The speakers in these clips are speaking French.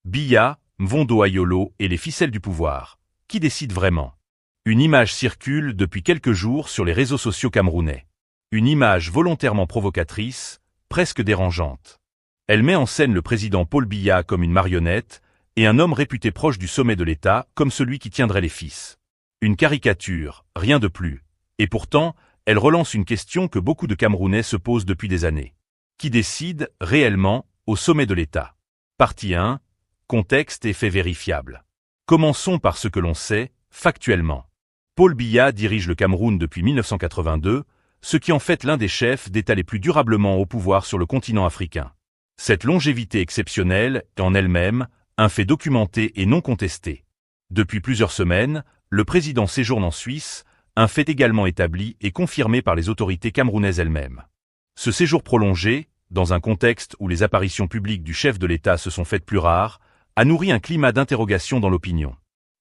Biya, Mvondo Ayolo et les ficelles du pouvoir. Qui décide vraiment? Une image circule depuis quelques jours sur les réseaux sociaux camerounais. Une image volontairement provocatrice, presque dérangeante. Elle met en scène le président Paul Biya comme une marionnette et un homme réputé proche du sommet de l'État comme celui qui tiendrait les fils. Une caricature, rien de plus. Et pourtant, elle relance une question que beaucoup de Camerounais se posent depuis des années. Qui décide, réellement, au sommet de l'État? Partie 1. Contexte et faits vérifiables. Commençons par ce que l'on sait, factuellement. Paul Biya dirige le Cameroun depuis 1982, ce qui en fait l'un des chefs d'État les plus durablement au pouvoir sur le continent africain. Cette longévité exceptionnelle est en elle-même un fait documenté et non contesté. Depuis plusieurs semaines, le président séjourne en Suisse, un fait également établi et confirmé par les autorités camerounaises elles-mêmes. Ce séjour prolongé, dans un contexte où les apparitions publiques du chef de l'État se sont faites plus rares, a nourri un climat d'interrogation dans l'opinion.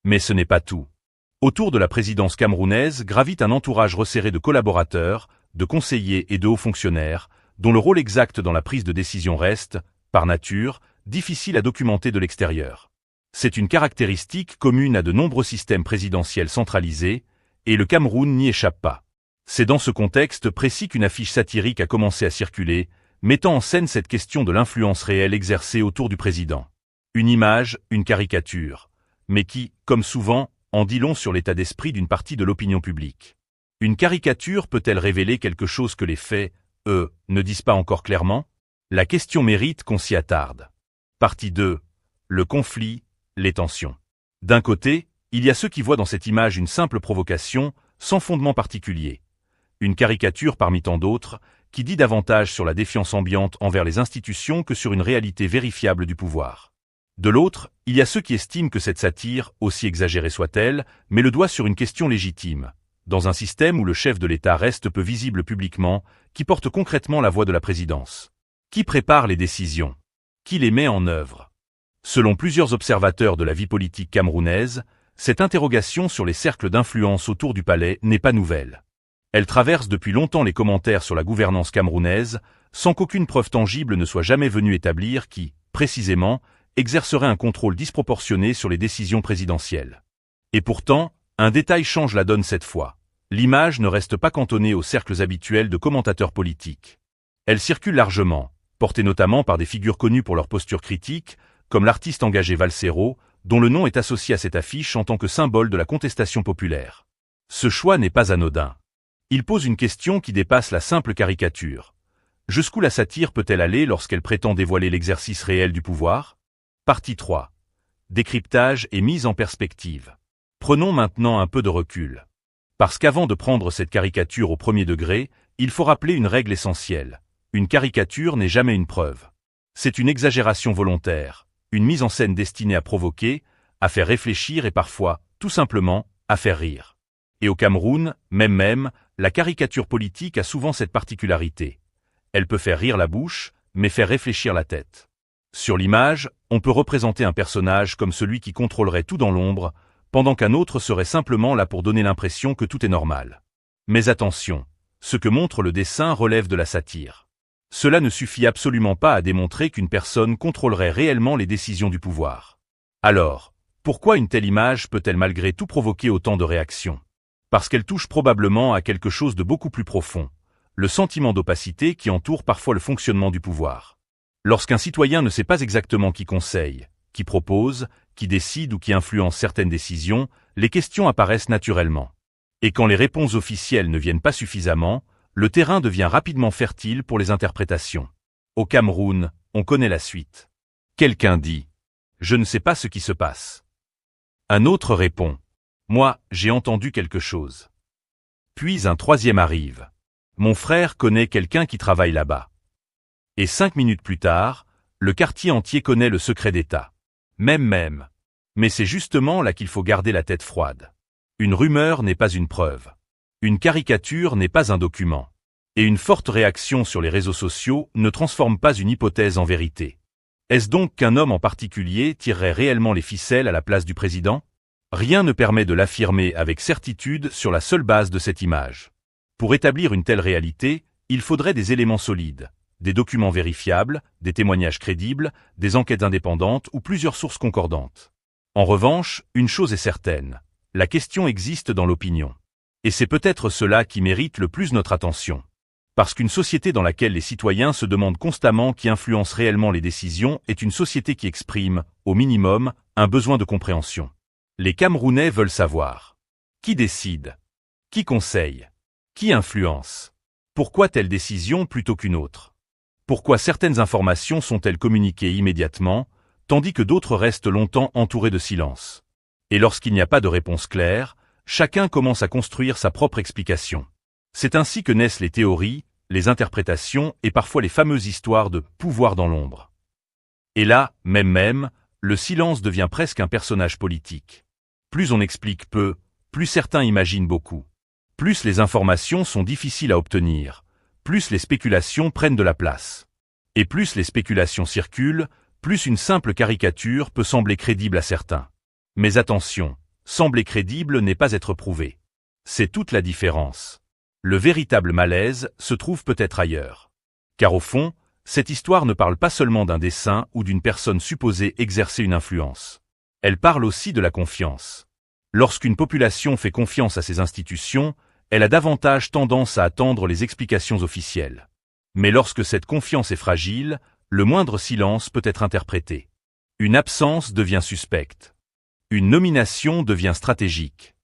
Mais ce n'est pas tout. Autour de la présidence camerounaise gravite un entourage resserré de collaborateurs, de conseillers et de hauts fonctionnaires, dont le rôle exact dans la prise de décision reste, par nature, difficile à documenter de l'extérieur. C'est une caractéristique commune à de nombreux systèmes présidentiels centralisés, et le Cameroun n'y échappe pas. C'est dans ce contexte précis qu'une affiche satirique a commencé à circuler, mettant en scène cette question de l'influence réelle exercée autour du président. Une image, une caricature, mais qui, comme souvent, en dit long sur l'état d'esprit d'une partie de l'opinion publique. Une caricature peut-elle révéler quelque chose que les faits, ne disent pas encore clairement? La question mérite qu'on s'y attarde. Partie 2. Le conflit, les tensions. D'un côté, il y a ceux qui voient dans cette image une simple provocation, sans fondement particulier. Une caricature parmi tant d'autres, qui dit davantage sur la défiance ambiante envers les institutions que sur une réalité vérifiable du pouvoir. De l'autre, il y a ceux qui estiment que cette satire, aussi exagérée soit-elle, met le doigt sur une question légitime, dans un système où le chef de l'État reste peu visible publiquement, qui porte concrètement la voix de la présidence. Qui prépare les décisions? Qui les met en œuvre? Selon plusieurs observateurs de la vie politique camerounaise, cette interrogation sur les cercles d'influence autour du palais n'est pas nouvelle. Elle traverse depuis longtemps les commentaires sur la gouvernance camerounaise, sans qu'aucune preuve tangible ne soit jamais venue établir qui, précisément, exercerait un contrôle disproportionné sur les décisions présidentielles. Et pourtant, un détail change la donne cette fois. L'image ne reste pas cantonnée aux cercles habituels de commentateurs politiques. Elle circule largement, portée notamment par des figures connues pour leur posture critique, comme l'artiste engagé Valsero, dont le nom est associé à cette affiche en tant que symbole de la contestation populaire. Ce choix n'est pas anodin. Il pose une question qui dépasse la simple caricature. Jusqu'où la satire peut-elle aller lorsqu'elle prétend dévoiler l'exercice réel du pouvoir? Partie 3. Décryptage et mise en perspective. Prenons maintenant un peu de recul. Parce qu'avant de prendre cette caricature au premier degré, il faut rappeler une règle essentielle. Une caricature n'est jamais une preuve. C'est une exagération volontaire, une mise en scène destinée à provoquer, à faire réfléchir et parfois, tout simplement, à faire rire. Et au Cameroun, même, la caricature politique a souvent cette particularité. Elle peut faire rire la bouche, mais faire réfléchir la tête. Sur l'image, on peut représenter un personnage comme celui qui contrôlerait tout dans l'ombre, pendant qu'un autre serait simplement là pour donner l'impression que tout est normal. Mais attention, ce que montre le dessin relève de la satire. Cela ne suffit absolument pas à démontrer qu'une personne contrôlerait réellement les décisions du pouvoir. Alors, pourquoi une telle image peut-elle malgré tout provoquer autant de réactions? Parce qu'elle touche probablement à quelque chose de beaucoup plus profond, le sentiment d'opacité qui entoure parfois le fonctionnement du pouvoir. Lorsqu'un citoyen ne sait pas exactement qui conseille, qui propose, qui décide ou qui influence certaines décisions, les questions apparaissent naturellement. Et quand les réponses officielles ne viennent pas suffisamment, le terrain devient rapidement fertile pour les interprétations. Au Cameroun, on connaît la suite. Quelqu'un dit « Je ne sais pas ce qui se passe ». Un autre répond « Moi, j'ai entendu quelque chose ». Puis un troisième arrive « Mon frère connaît quelqu'un qui travaille là-bas ». Et 5 minutes plus tard, le quartier entier connaît le secret d'État. Même. Mais c'est justement là qu'il faut garder la tête froide. Une rumeur n'est pas une preuve. Une caricature n'est pas un document. Et une forte réaction sur les réseaux sociaux ne transforme pas une hypothèse en vérité. Est-ce donc qu'un homme en particulier tirerait réellement les ficelles à la place du président? Rien ne permet de l'affirmer avec certitude sur la seule base de cette image. Pour établir une telle réalité, il faudrait des éléments solides, des documents vérifiables, des témoignages crédibles, des enquêtes indépendantes ou plusieurs sources concordantes. En revanche, une chose est certaine, la question existe dans l'opinion. Et c'est peut-être cela qui mérite le plus notre attention. Parce qu'une société dans laquelle les citoyens se demandent constamment qui influence réellement les décisions est une société qui exprime, au minimum, un besoin de compréhension. Les Camerounais veulent savoir. Qui décide? Qui conseille? Qui influence? Pourquoi telle décision plutôt qu'une autre? Pourquoi certaines informations sont-elles communiquées immédiatement, tandis que d'autres restent longtemps entourées de silence? Et lorsqu'il n'y a pas de réponse claire, chacun commence à construire sa propre explication. C'est ainsi que naissent les théories, les interprétations et parfois les fameuses histoires de « pouvoir dans l'ombre ». Et là, même, le silence devient presque un personnage politique. Plus on explique peu, plus certains imaginent beaucoup. Plus les informations sont difficiles à obtenir, plus les spéculations prennent de la place. Et plus les spéculations circulent, plus une simple caricature peut sembler crédible à certains. Mais attention, sembler crédible n'est pas être prouvé. C'est toute la différence. Le véritable malaise se trouve peut-être ailleurs. Car au fond, cette histoire ne parle pas seulement d'un dessein ou d'une personne supposée exercer une influence. Elle parle aussi de la confiance. Lorsqu'une population fait confiance à ses institutions, elle a davantage tendance à attendre les explications officielles. Mais lorsque cette confiance est fragile, le moindre silence peut être interprété. Une absence devient suspecte. Une nomination devient stratégique.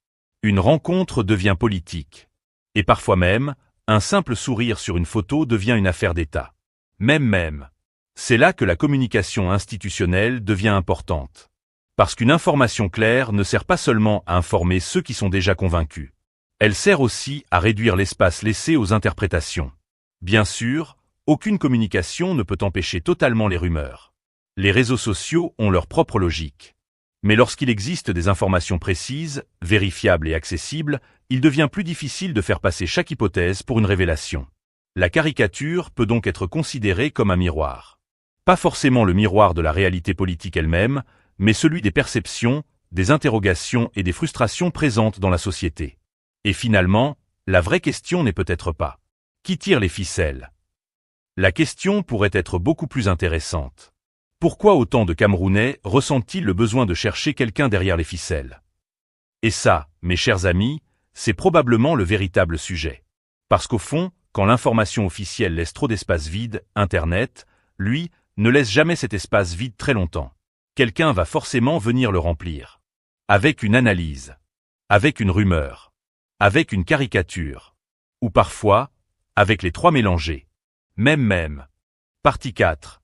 Une rencontre devient politique. Et parfois même, un simple sourire sur une photo devient une affaire d'État. Même. C'est là que la communication institutionnelle devient importante. Parce qu'une information claire ne sert pas seulement à informer ceux qui sont déjà convaincus. Elle sert aussi à réduire l'espace laissé aux interprétations. Bien sûr, aucune communication ne peut empêcher totalement les rumeurs. Les réseaux sociaux ont leur propre logique. Mais lorsqu'il existe des informations précises, vérifiables et accessibles, il devient plus difficile de faire passer chaque hypothèse pour une révélation. La caricature peut donc être considérée comme un miroir. Pas forcément le miroir de la réalité politique elle-même, mais celui des perceptions, des interrogations et des frustrations présentes dans la société. Et finalement, la vraie question n'est peut-être pas « qui tire les ficelles ?» La question pourrait être beaucoup plus intéressante. Pourquoi autant de Camerounais ressentent-ils le besoin de chercher quelqu'un derrière les ficelles? Et ça, mes chers amis, c'est probablement le véritable sujet. Parce qu'au fond, quand l'information officielle laisse trop d'espace vide, Internet, lui, ne laisse jamais cet espace vide très longtemps. Quelqu'un va forcément venir le remplir. Avec une analyse. Avec une rumeur. Avec une caricature. Ou parfois, avec les trois mélangés. Même. Partie 4.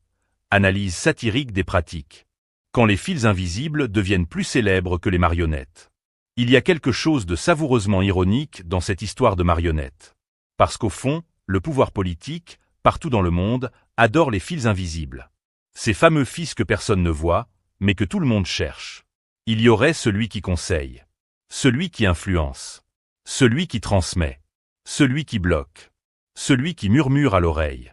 Analyse satirique des pratiques. Quand les fils invisibles deviennent plus célèbres que les marionnettes. Il y a quelque chose de savoureusement ironique dans cette histoire de marionnettes. Parce qu'au fond, le pouvoir politique, partout dans le monde, adore les fils invisibles. Ces fameux fils que personne ne voit, mais que tout le monde cherche. Il y aurait celui qui conseille. Celui qui influence. Celui qui transmet. Celui qui bloque. Celui qui murmure à l'oreille.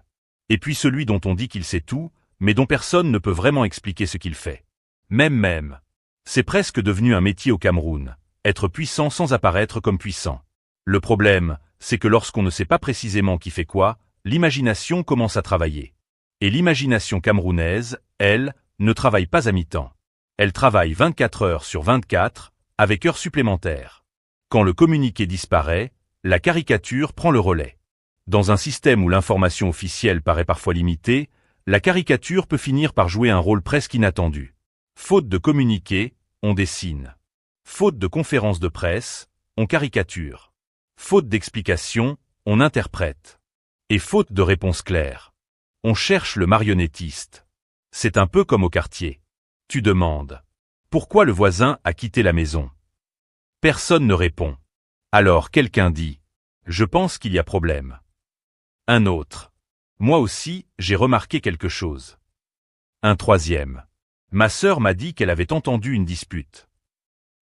Et puis celui dont on dit qu'il sait tout, mais dont personne ne peut vraiment expliquer ce qu'il fait. Même. C'est presque devenu un métier au Cameroun, être puissant sans apparaître comme puissant. Le problème, c'est que lorsqu'on ne sait pas précisément qui fait quoi, l'imagination commence à travailler. Et l'imagination camerounaise, elle, ne travaille pas à mi-temps. Elle travaille 24 heures sur 24, avec heures supplémentaires. Quand le communiqué disparaît, la caricature prend le relais. Dans un système où l'information officielle paraît parfois limitée, la caricature peut finir par jouer un rôle presque inattendu. Faute de communiqué, on dessine. Faute de conférences de presse, on caricature. Faute d'explication, on interprète. Et faute de réponse claire, on cherche le marionnettiste. C'est un peu comme au quartier. Tu demandes « Pourquoi le voisin a quitté la maison ?» Personne ne répond. Alors quelqu'un dit « Je pense qu'il y a problème ». Un autre « Moi aussi, j'ai remarqué quelque chose ». Un troisième « Ma sœur m'a dit qu'elle avait entendu une dispute ».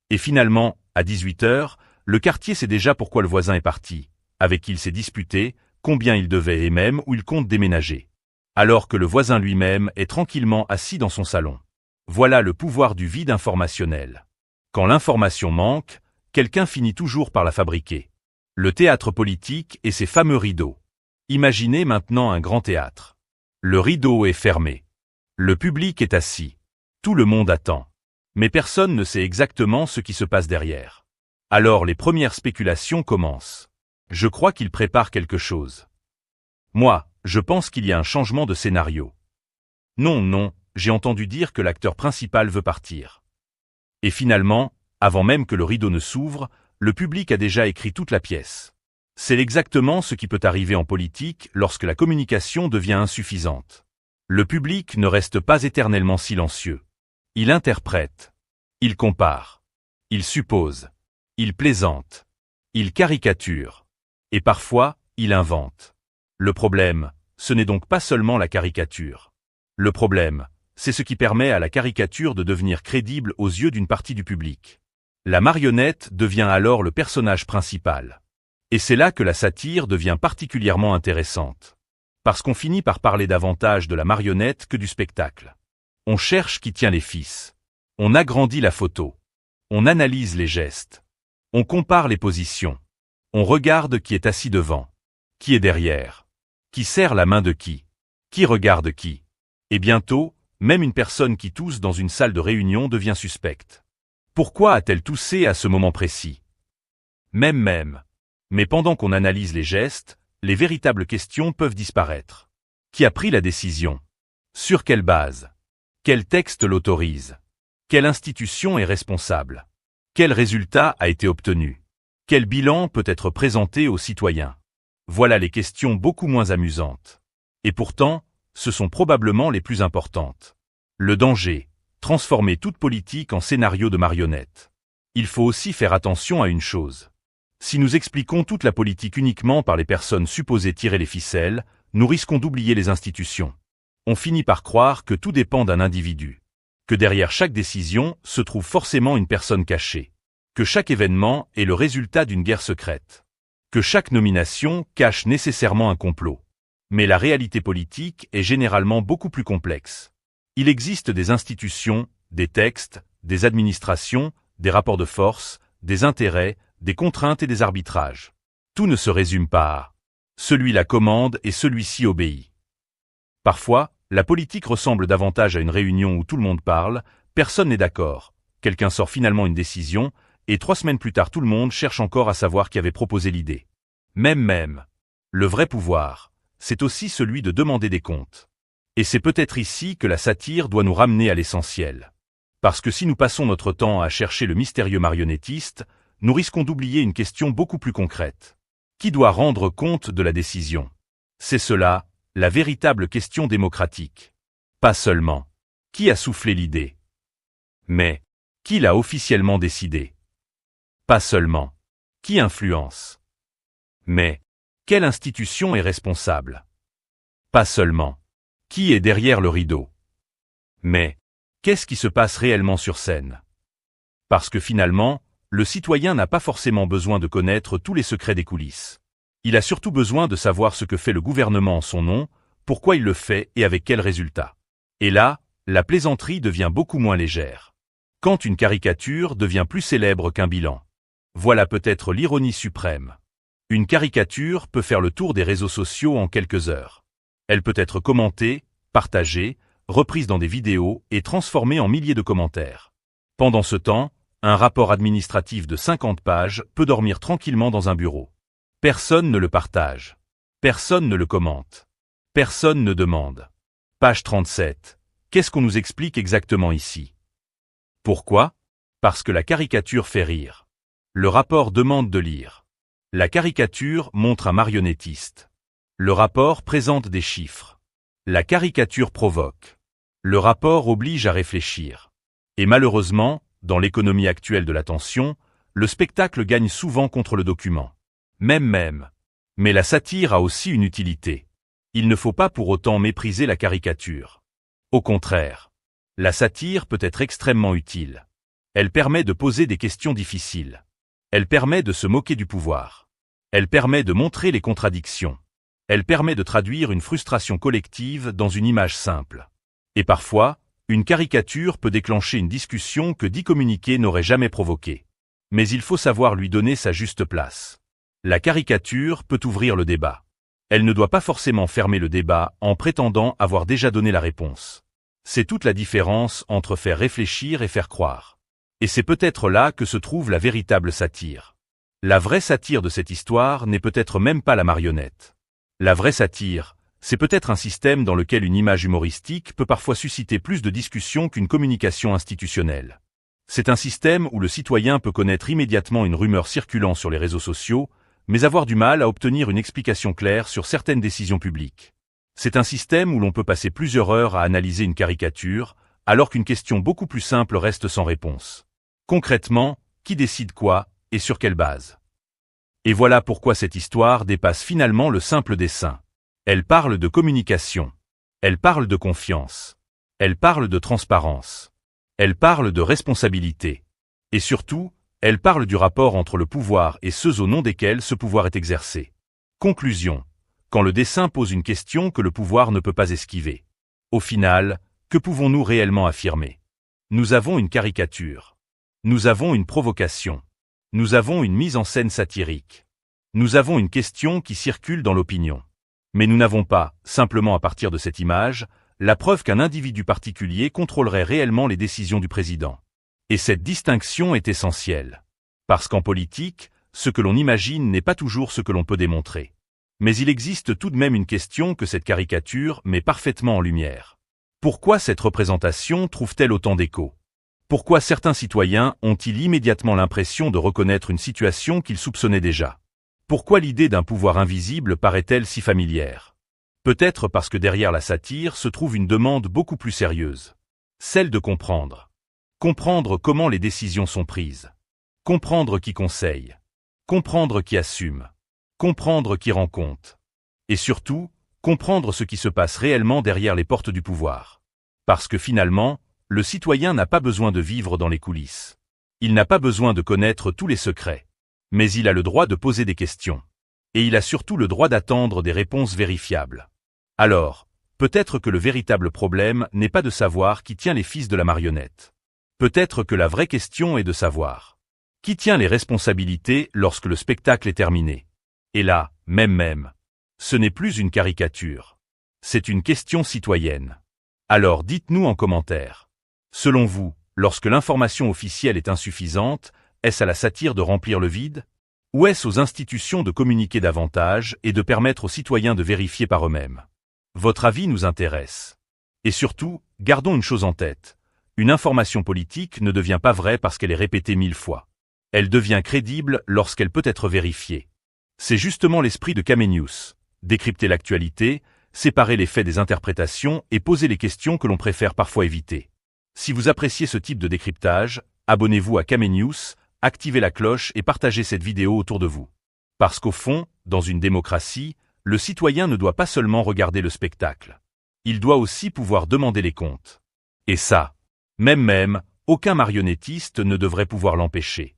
Et finalement, à 18 heures, le quartier sait déjà pourquoi le voisin est parti, avec qui il s'est disputé, combien il devait et même où il compte déménager. Alors que le voisin lui-même est tranquillement assis dans son salon. Voilà le pouvoir du vide informationnel. Quand l'information manque, quelqu'un finit toujours par la fabriquer. Le théâtre politique et ses fameux rideaux. Imaginez maintenant un grand théâtre. Le rideau est fermé. Le public est assis. Tout le monde attend. Mais personne ne sait exactement ce qui se passe derrière. Alors les premières spéculations commencent. Je crois qu'il prépare quelque chose. Moi, je pense qu'il y a un changement de scénario. Non, j'ai entendu dire que l'acteur principal veut partir. Et finalement, avant même que le rideau ne s'ouvre, le public a déjà écrit toute la pièce. C'est exactement ce qui peut arriver en politique lorsque la communication devient insuffisante. Le public ne reste pas éternellement silencieux. Il interprète. Il compare. Il suppose. Il plaisante. Il caricature. Et parfois, il invente. Le problème, ce n'est donc pas seulement la caricature. Le problème, c'est ce qui permet à la caricature de devenir crédible aux yeux d'une partie du public. La marionnette devient alors le personnage principal. Et c'est là que la satire devient particulièrement intéressante. Parce qu'on finit par parler davantage de la marionnette que du spectacle. On cherche qui tient les fils. On agrandit la photo. On analyse les gestes. On compare les positions. On regarde qui est assis devant. Qui est derrière. Qui serre la main de qui. Qui regarde qui. Et bientôt, même une personne qui tousse dans une salle de réunion devient suspecte. Pourquoi a-t-elle toussé à ce moment précis? Même. Mais pendant qu'on analyse les gestes, les véritables questions peuvent disparaître. Qui a pris la décision? Sur quelle base? Quel texte l'autorise? Quelle institution est responsable? Quel résultat a été obtenu? Quel bilan peut être présenté aux citoyens? Voilà les questions beaucoup moins amusantes. Et pourtant, ce sont probablement les plus importantes. Le danger, transformer toute politique en scénario de marionnette. Il faut aussi faire attention à une chose. Si nous expliquons toute la politique uniquement par les personnes supposées tirer les ficelles, nous risquons d'oublier les institutions. On finit par croire que tout dépend d'un individu. Que derrière chaque décision se trouve forcément une personne cachée. Que chaque événement est le résultat d'une guerre secrète. Que chaque nomination cache nécessairement un complot. Mais la réalité politique est généralement beaucoup plus complexe. Il existe des institutions, des textes, des administrations, des rapports de force, des intérêts, des contraintes et des arbitrages. Tout ne se résume pas à « celui-là commande et celui-ci obéit ». Parfois, la politique ressemble davantage à une réunion où tout le monde parle, personne n'est d'accord, quelqu'un sort finalement une décision, et 3 semaines plus tard tout le monde cherche encore à savoir qui avait proposé l'idée. Même. Le vrai pouvoir, c'est aussi celui de demander des comptes. Et c'est peut-être ici que la satire doit nous ramener à l'essentiel. Parce que si nous passons notre temps à chercher le mystérieux marionnettiste, nous risquons d'oublier une question beaucoup plus concrète. Qui doit rendre compte de la décision? C'est cela, la véritable question démocratique. Pas seulement qui a soufflé l'idée, mais qui l'a officiellement décidé. Pas seulement qui influence, mais quelle institution est responsable. Pas seulement qui est derrière le rideau, mais qu'est-ce qui se passe réellement sur scène. Parce que finalement, le citoyen n'a pas forcément besoin de connaître tous les secrets des coulisses. Il a surtout besoin de savoir ce que fait le gouvernement en son nom, pourquoi il le fait et avec quel résultat. Et là, la plaisanterie devient beaucoup moins légère. Quand une caricature devient plus célèbre qu'un bilan. Voilà peut-être l'ironie suprême. Une caricature peut faire le tour des réseaux sociaux en quelques heures. Elle peut être commentée, partagée, reprise dans des vidéos et transformée en milliers de commentaires. Pendant ce temps, un rapport administratif de 50 pages peut dormir tranquillement dans un bureau. Personne ne le partage. Personne ne le commente. Personne ne demande. Page 37. Qu'est-ce qu'on nous explique exactement ici? Pourquoi? Parce que la caricature fait rire. Le rapport demande de lire. La caricature montre un marionnettiste. Le rapport présente des chiffres. La caricature provoque. Le rapport oblige à réfléchir. Et malheureusement, dans l'économie actuelle de l'attention, le spectacle gagne souvent contre le document. Même. Mais la satire a aussi une utilité. Il ne faut pas pour autant mépriser la caricature. Au contraire, la satire peut être extrêmement utile. Elle permet de poser des questions difficiles. Elle permet de se moquer du pouvoir. Elle permet de montrer les contradictions. Elle permet de traduire une frustration collective dans une image simple. Et parfois, une caricature peut déclencher une discussion que 10 communiqués n'auraient jamais provoquée. Mais il faut savoir lui donner sa juste place. La caricature peut ouvrir le débat. Elle ne doit pas forcément fermer le débat en prétendant avoir déjà donné la réponse. C'est toute la différence entre faire réfléchir et faire croire. Et c'est peut-être là que se trouve la véritable satire. La vraie satire de cette histoire n'est peut-être même pas la marionnette. La vraie satire, c'est peut-être un système dans lequel une image humoristique peut parfois susciter plus de discussions qu'une communication institutionnelle. C'est un système où le citoyen peut connaître immédiatement une rumeur circulant sur les réseaux sociaux, mais avoir du mal à obtenir une explication claire sur certaines décisions publiques. C'est un système où l'on peut passer plusieurs heures à analyser une caricature, alors qu'une question beaucoup plus simple reste sans réponse. Concrètement, qui décide quoi, et sur quelle base? Et voilà pourquoi cette histoire dépasse finalement le simple dessin. Elle parle de communication. Elle parle de confiance. Elle parle de transparence. Elle parle de responsabilité. Et surtout, elle parle du rapport entre le pouvoir et ceux au nom desquels ce pouvoir est exercé. Conclusion. Quand le dessin pose une question que le pouvoir ne peut pas esquiver. Au final, que pouvons-nous réellement affirmer? Nous avons une caricature. Nous avons une provocation. Nous avons une mise en scène satirique. Nous avons une question qui circule dans l'opinion. Mais nous n'avons pas, simplement à partir de cette image, la preuve qu'un individu particulier contrôlerait réellement les décisions du président. Et cette distinction est essentielle. Parce qu'en politique, ce que l'on imagine n'est pas toujours ce que l'on peut démontrer. Mais il existe tout de même une question que cette caricature met parfaitement en lumière. Pourquoi cette représentation trouve-t-elle autant d'écho? Pourquoi certains citoyens ont-ils immédiatement l'impression de reconnaître une situation qu'ils soupçonnaient déjà? Pourquoi l'idée d'un pouvoir invisible paraît-elle si familière? Peut-être parce que derrière la satire se trouve une demande beaucoup plus sérieuse. Celle de comprendre. Comprendre comment les décisions sont prises. Comprendre qui conseille. Comprendre qui assume. Comprendre qui rend compte. Et surtout, comprendre ce qui se passe réellement derrière les portes du pouvoir. Parce que finalement, le citoyen n'a pas besoin de vivre dans les coulisses. Il n'a pas besoin de connaître tous les secrets. Mais il a le droit de poser des questions. Et il a surtout le droit d'attendre des réponses vérifiables. Alors, peut-être que le véritable problème n'est pas de savoir qui tient les fils de la marionnette. Peut-être que la vraie question est de savoir qui tient les responsabilités lorsque le spectacle est terminé. Et là, même, ce n'est plus une caricature. C'est une question citoyenne. Alors dites-nous en commentaire. Selon vous, lorsque l'information officielle est insuffisante, est-ce à la satire de remplir le vide? Ou est-ce aux institutions de communiquer davantage et de permettre aux citoyens de vérifier par eux-mêmes? Votre avis nous intéresse. Et surtout, gardons une chose en tête. Une information politique ne devient pas vraie parce qu'elle est répétée 1000 fois. Elle devient crédible lorsqu'elle peut être vérifiée. C'est justement l'esprit de Kamenews. Décrypter l'actualité, séparer les faits des interprétations et poser les questions que l'on préfère parfois éviter. Si vous appréciez ce type de décryptage, abonnez-vous à Kamenews, activez la cloche et partagez cette vidéo autour de vous. Parce qu'au fond, dans une démocratie, le citoyen ne doit pas seulement regarder le spectacle. Il doit aussi pouvoir demander les comptes. Et ça, même, aucun marionnettiste ne devrait pouvoir l'empêcher.